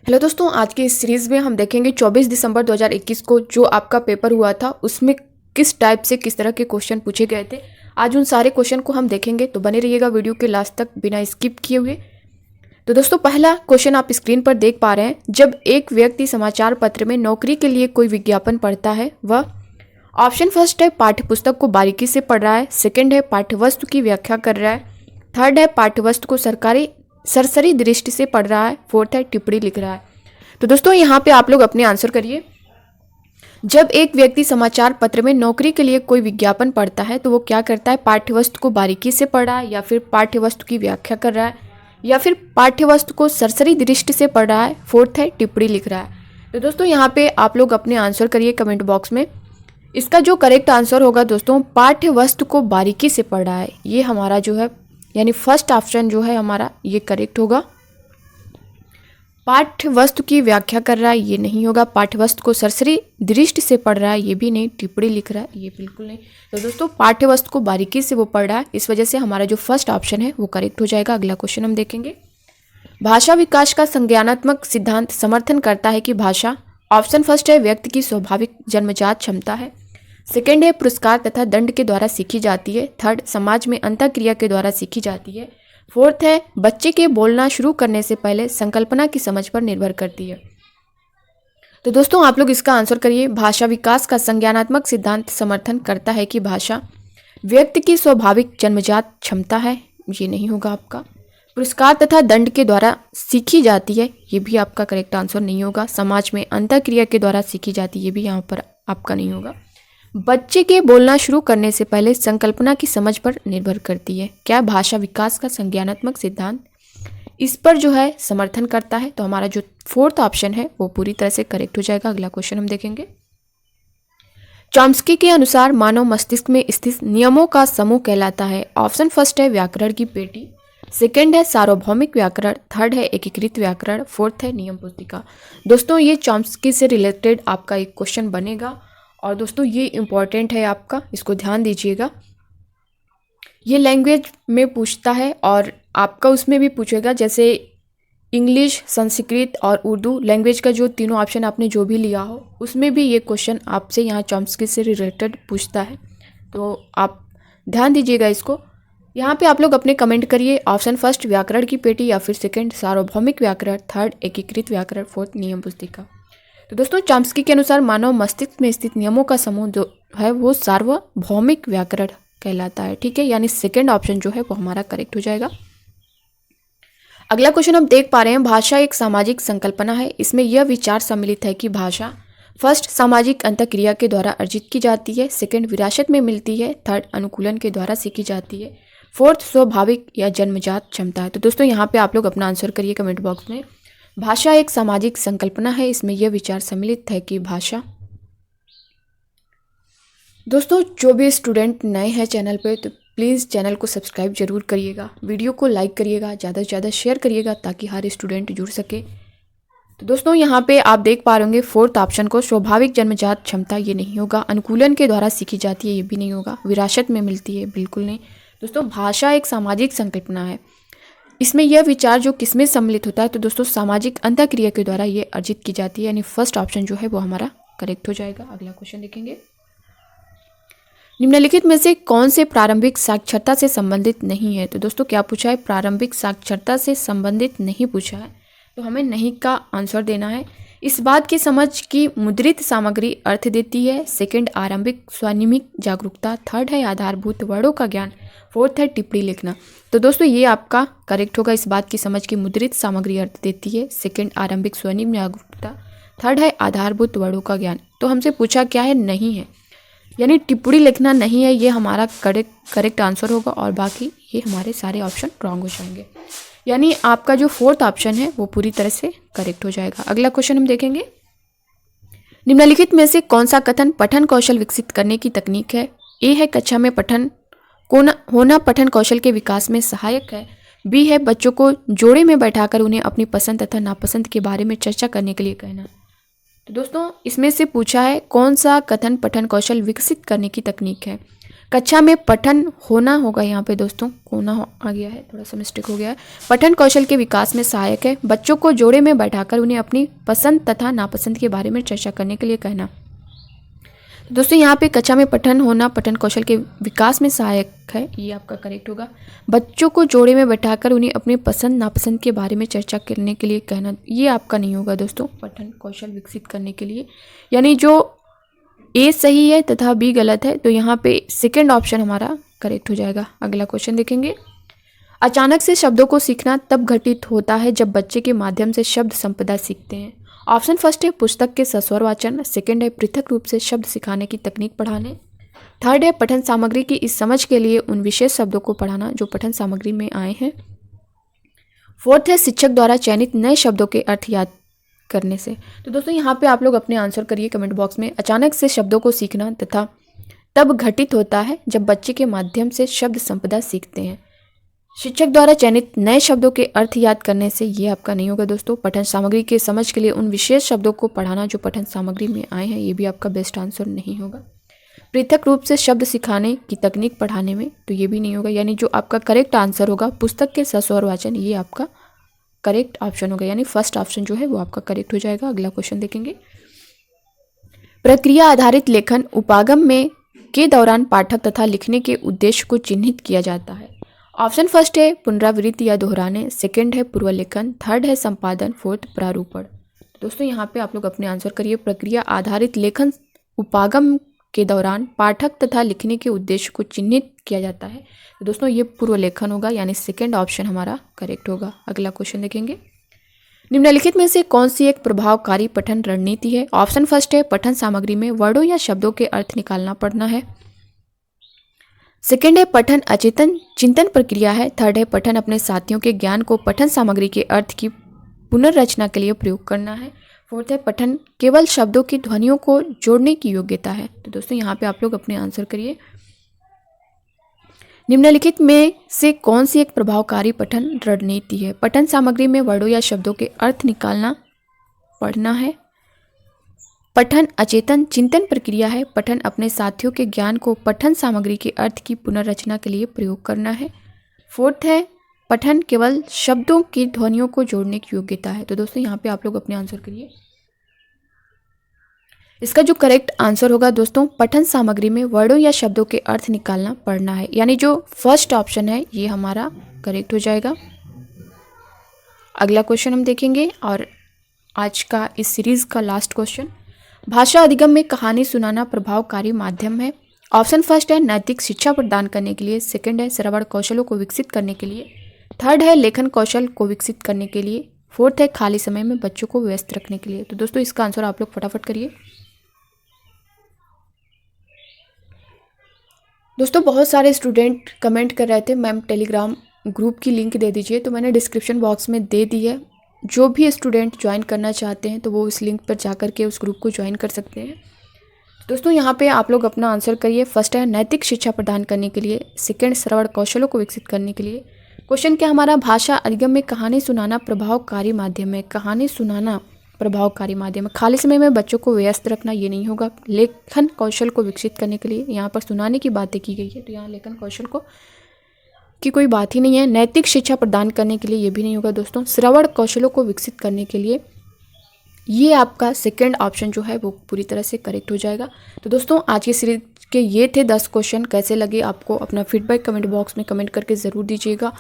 Hello दोस्तों, आज की इस सीरीज़ में हम देखेंगे 24 दिसंबर 2021 को जो आपका पेपर हुआ था उसमें किस टाइप से किस तरह के क्वेश्चन पूछे गए थे। आज उन सारे क्वेश्चन को हम देखेंगे, तो बने रहिएगा वीडियो के लास्ट तक बिना स्किप किए हुए। तो दोस्तों, पहला क्वेश्चन आप स्क्रीन पर देख पा रहे हैं। जब एक व्यक्ति समाचार पत्र में नौकरी के लिए कोई विज्ञापन पढ़ता है, वह ऑप्शन फर्स्ट है पाठ्यपुस्तक को बारीकी से पढ़ रहा है, सेकेंड है पाठ्यवस्तु की व्याख्या कर रहा है, थर्ड है पाठ्यवस्तु को सरसरी दृष्टि से पढ़ रहा है, फोर्थ है टिप्पणी लिख रहा है। तो दोस्तों, यहाँ पे आप लोग अपने आंसर करिए। जब एक व्यक्ति समाचार पत्र में नौकरी के लिए कोई विज्ञापन पढ़ता है तो वो क्या करता है? पाठ्यवस्तु को बारीकी से पढ़ रहा है, या फिर पाठ्यवस्तु की व्याख्या कर रहा है, या फिर पाठ्यवस्तु को सरसरी दृष्टि से पढ़ रहा है, फोर्थ है टिप्पणी लिख रहा है। तो दोस्तों, यहाँ पे आप लोग अपने आंसर करिए कमेंट बॉक्स में। इसका जो करेक्ट आंसर होगा दोस्तों, पाठ्यवस्तु को बारीकी से पढ़ रहा है, ये हमारा जो है यानी फर्स्ट ऑप्शन जो है हमारा ये करेक्ट होगा। पाठ्यवस्तु की व्याख्या कर रहा है, ये नहीं होगा। पाठ्यवस्तु को सरसरी दृष्टि से पढ़ रहा है, ये भी नहीं। टिप्पणी लिख रहा है, ये बिल्कुल नहीं। तो दोस्तों, पाठ्यवस्तु को बारीकी से वो पढ़ रहा है, इस वजह से हमारा जो फर्स्ट ऑप्शन है वो करेक्ट हो जाएगा। अगला क्वेश्चन हम देखेंगे। भाषा विकास का संज्ञानात्मक सिद्धांत समर्थन करता है कि भाषा, ऑप्शन फर्स्ट है व्यक्ति की स्वाभाविक जन्मजात क्षमता है, सेकेंड है पुरस्कार तथा दंड के द्वारा सीखी जाती है, थर्ड समाज में अंतःक्रिया के द्वारा सीखी जाती है, फोर्थ है बच्चे के बोलना शुरू करने से पहले संकल्पना की समझ पर निर्भर करती है। तो दोस्तों, आप लोग इसका आंसर करिए। भाषा विकास का संज्ञानात्मक सिद्धांत समर्थन करता है कि भाषा व्यक्ति की स्वाभाविक जन्मजात क्षमता है, ये नहीं होगा आपका। पुरस्कार तथा दंड के द्वारा सीखी जाती है, ये भी आपका करेक्ट आंसर नहीं होगा। समाज में अंतःक्रिया के द्वारा सीखी जाती है, ये भी यहाँ पर आपका नहीं होगा। बच्चे के बोलना शुरू करने से पहले संकल्पना की समझ पर निर्भर करती है। क्या भाषा विकास का संज्ञानात्मक सिद्धांत इस पर जो है समर्थन करता है? तो हमारा जो फोर्थ ऑप्शन है वो पूरी तरह से करेक्ट हो जाएगा। अगला क्वेश्चन हम देखेंगे। चॉम्स्की के अनुसार मानव मस्तिष्क में स्थित नियमों का समूह कहलाता है। ऑप्शन फर्स्ट है व्याकरण की पेटी, सेकेंड है सार्वभौमिक व्याकरण, थर्ड है एकीकृत व्याकरण, फोर्थ है नियम पुस्तिका। दोस्तों, ये चॉम्स्की से रिलेटेड आपका एक क्वेश्चन बनेगा और दोस्तों ये इम्पॉर्टेंट है आपका, इसको ध्यान दीजिएगा। ये लैंग्वेज में पूछता है और आपका उसमें भी पूछेगा, जैसे इंग्लिश, संस्कृत और उर्दू लैंग्वेज का जो तीनों ऑप्शन आपने जो भी लिया हो उसमें भी ये क्वेश्चन आपसे यहाँ चॉम्स्की से रिलेटेड पूछता है, तो आप ध्यान दीजिएगा इसको। यहाँ पे आप लोग अपने कमेंट करिए। ऑप्शन फर्स्ट व्याकरण की पेटी, या फिर सेकेंड सार्वभौमिक व्याकरण, थर्ड एकीकृत व्याकरण, फोर्थ नियम पुस्तिका। तो दोस्तों, चॉम्स्की के अनुसार मानव मस्तिष्क में स्थित नियमों का समूह जो है वो सार्वभौमिक व्याकरण कहलाता है। ठीक है, यानी सेकंड ऑप्शन जो है वो हमारा करेक्ट हो जाएगा। अगला क्वेश्चन हम देख पा रहे हैं। भाषा एक सामाजिक संकल्पना है। इसमें यह विचार सम्मिलित है कि भाषा फर्स्ट सामाजिक अंतःक्रिया के द्वारा अर्जित की जाती है, सेकेंड विरासत में मिलती है, थर्ड अनुकूलन के द्वारा सीखी जाती है, फोर्थ स्वाभाविक या जन्मजात क्षमता है। तो दोस्तों, यहाँ पे आप लोग अपना आंसर करिए कमेंट बॉक्स में। भाषा एक सामाजिक संकल्पना है, इसमें यह विचार सम्मिलित है कि भाषा। दोस्तों, जो भी स्टूडेंट नए हैं चैनल पे तो प्लीज़ चैनल को सब्सक्राइब जरूर करिएगा, वीडियो को लाइक करिएगा, ज़्यादा से ज़्यादा शेयर करिएगा ताकि हर स्टूडेंट जुड़ सके। तो दोस्तों, यहाँ पे आप देख पा रहे फोर्थ ऑप्शन को, स्वाभाविक जन्मजात क्षमता, ये नहीं होगा। अनुकूलन के द्वारा सीखी जाती है, ये भी नहीं होगा। विरासत में मिलती है, बिल्कुल नहीं। दोस्तों, भाषा एक सामाजिक संकल्पना है, इसमें यह विचार जो किसमें सम्मिलित होता है? तो दोस्तों, सामाजिक अंतःक्रिया के द्वारा ये अर्जित की जाती है, यानी फर्स्ट ऑप्शन जो है वो हमारा करेक्ट हो जाएगा। अगला क्वेश्चन देखेंगे। निम्नलिखित में से कौन से प्रारंभिक साक्षरता से संबंधित नहीं है? तो दोस्तों, क्या पूछा है? प्रारंभिक साक्षरता से संबंधित नहीं पूछा है, तो हमें नहीं का आंसर देना है। इस बात की समझ की मुद्रित सामग्री अर्थ देती है, सेकंड आरंभिक स्वनिमिक जागरूकता, थर्ड है आधारभूत वर्णों का ज्ञान, फोर्थ है टिप्पणी लिखना। तो दोस्तों, ये आपका करेक्ट होगा। इस बात की समझ की मुद्रित सामग्री अर्थ देती है, सेकंड आरंभिक स्वनिम जागरूकता, थर्ड है आधारभूत वर्णों का ज्ञान। तो हमसे पूछा क्या है? नहीं है, यानी टिप्पणी लिखना नहीं है, ये हमारा करेक्ट आंसर होगा और बाकी ये हमारे सारे ऑप्शन रॉन्ग हो जाएंगे, यानी आपका जो फोर्थ ऑप्शन है वो पूरी तरह से करेक्ट हो जाएगा। अगला क्वेश्चन हम देखेंगे। निम्नलिखित में से कौन सा कथन पठन कौशल विकसित करने की तकनीक है? ए है कक्षा में पठन होना पठन कौशल के विकास में सहायक है, बी है बच्चों को जोड़े में बैठाकर उन्हें अपनी पसंद तथा नापसंद के बारे में चर्चा करने के लिए कहना। तो दोस्तों, इसमें से पूछा है कौन सा कथन पठन कौशल विकसित करने की तकनीक है? कक्षा में पठन होना होगा, यहाँ पे दोस्तों आ गया है, थोड़ा सा मिस्टेक हो गया है। पठन कौशल के विकास में सहायक है। बच्चों को जोड़े में बैठाकर उन्हें अपनी पसंद तथा नापसंद के बारे में चर्चा करने के लिए कहना। दोस्तों यहाँ पे कक्षा में पठन होना पठन कौशल के विकास में सहायक है, ये आपका करेक्ट होगा। बच्चों को जोड़े में बैठाकर उन्हें अपने पसंद नापसंद के बारे में चर्चा करने के लिए कहना, ये आपका नहीं होगा दोस्तों, पठन कौशल विकसित करने के लिए। यानी जो ए सही है तथा बी गलत है, तो यहाँ पे सेकंड ऑप्शन हमारा करेक्ट हो जाएगा। अगला क्वेश्चन देखेंगे। अचानक से शब्दों को सीखना तब घटित होता है जब बच्चे के माध्यम से शब्द संपदा सीखते हैं। ऑप्शन फर्स्ट है पुस्तक के सस्वर वाचन, सेकंड है पृथक रूप से शब्द सिखाने की तकनीक पढ़ाने, थर्ड है पठन सामग्री की इस समझ के लिए उन विशेष शब्दों को पढ़ाना जो पठन सामग्री में आए हैं, फोर्थ है शिक्षक द्वारा चयनित नए शब्दों के अर्थ याद करने से। तो दोस्तों यहाँ पे आप लोग अपने आंसर करिए कमेंट बॉक्स में। अचानक से शब्दों को सीखना तथा तब घटित होता है जब बच्चे के माध्यम से शब्द संपदा सीखते हैं। शिक्षक द्वारा चयनित नए शब्दों के अर्थ याद करने से, ये आपका नहीं होगा दोस्तों। पठन सामग्री के समझ के लिए उन विशेष शब्दों को पढ़ाना जो पठन सामग्री में आए हैं, ये भी आपका बेस्ट आंसर नहीं होगा। पृथक रूप से शब्द सिखाने की तकनीक पढ़ाने में, तो ये भी नहीं होगा। यानी जो आपका करेक्ट आंसर होगा पुस्तक के सस्वर वाचन, ये आपका करेक्ट ऑप्शन होगा, यानी फर्स्ट ऑप्शन जो है वो आपका करेक्ट हो जाएगा। अगला क्वेश्चन देखेंगे। प्रक्रिया आधारित लेखन उपागम में के दौरान पाठक तथा लिखने के उद्देश्य को चिन्हित किया जाता है। ऑप्शन फर्स्ट है पुनरावृत्ति या दोहराने, सेकंड है पूर्व लेखन, थर्ड है संपादन, फोर्थ प्रारूपण। दोस्तों यहाँ पे आप लोग अपने आंसर करिए। प्रक्रिया आधारित लेखन उपागम के दौरान पाठक तथा लिखने के उद्देश्य को चिन्हित किया जाता है। तो दोस्तों ये पूर्व लेखन होगा, यानी सेकंड ऑप्शन हमारा करेक्ट होगा। अगला क्वेश्चन देखेंगे। निम्नलिखित में से कौन सी एक प्रभावकारी पठन रणनीति है। ऑप्शन फर्स्ट है पठन सामग्री में वर्डों या शब्दों के अर्थ निकालना पढ़ना है, सेकंड है पठन अचेतन चिंतन प्रक्रिया है, थर्ड है पठन अपने साथियों के ज्ञान को पठन सामग्री के अर्थ की पुनर्रचना के लिए प्रयोग करना है, फोर्थ है पठन केवल शब्दों की ध्वनियों को जोड़ने की योग्यता है। तो दोस्तों यहाँ पे आप लोग अपने आंसर करिए। निम्नलिखित में से कौन सी एक प्रभावकारी पठन रणनीति है। पठन सामग्री में वर्डों या शब्दों के अर्थ निकालना पढ़ना है, पठन अचेतन चिंतन प्रक्रिया है, पठन अपने साथियों के ज्ञान को पठन सामग्री के अर्थ की पुनर्रचना के लिए प्रयोग करना है, फोर्थ है पठन केवल शब्दों की ध्वनियों को जोड़ने की योग्यता है। तो दोस्तों यहाँ पे आप लोग अपने आंसर करिए। इसका जो करेक्ट आंसर होगा दोस्तों, पठन सामग्री में वर्डों या शब्दों के अर्थ निकालना पढ़ना है, यानी जो फर्स्ट ऑप्शन है ये हमारा करेक्ट हो जाएगा। अगला क्वेश्चन हम देखेंगे और आज का इस सीरीज का लास्ट क्वेश्चन। भाषा अधिगम में कहानी सुनाना प्रभावकारी माध्यम है। ऑप्शन फर्स्ट है नैतिक शिक्षा प्रदान करने के लिए, सेकंड है श्रवण कौशलों को विकसित करने के लिए, थर्ड है लेखन कौशल को विकसित करने के लिए, फोर्थ है खाली समय में बच्चों को व्यस्त रखने के लिए। तो दोस्तों इसका आंसर आप लोग फटाफट करिए। दोस्तों बहुत सारे स्टूडेंट कमेंट कर रहे थे मैम टेलीग्राम ग्रुप की लिंक दे दीजिए, तो मैंने डिस्क्रिप्शन बॉक्स में दे दी है। जो भी स्टूडेंट ज्वाइन करना चाहते हैं तो वो इस लिंक पर जाकर के उस ग्रुप को ज्वाइन कर सकते हैं। दोस्तों यहाँ पे आप लोग अपना आंसर करिए। फर्स्ट है नैतिक शिक्षा प्रदान करने के लिए, सेकंड श्रवण कौशलों को विकसित करने के लिए। क्वेश्चन क्या हमारा, भाषा अधिगम में कहानी सुनाना प्रभावकारी माध्यम है। कहानी सुनाना प्रभावकारी माध्यम है। खाली समय में बच्चों को व्यस्त रखना ये नहीं होगा। लेखन कौशल को विकसित करने के लिए, यहाँ पर सुनाने की बातें की गई है तो यहाँ लेखन कौशल को की कोई बात ही नहीं है। नैतिक शिक्षा प्रदान करने के लिए ये भी नहीं होगा दोस्तों। श्रवण कौशलों को विकसित करने के लिए ये आपका सेकंड ऑप्शन जो है वो पूरी तरह से करेक्ट हो जाएगा। तो दोस्तों आज की सीरीज के ये थे 10 क्वेश्चन। कैसे लगे आपको, अपना फीडबैक कमेंट बॉक्स में कमेंट करके ज़रूर दीजिएगा।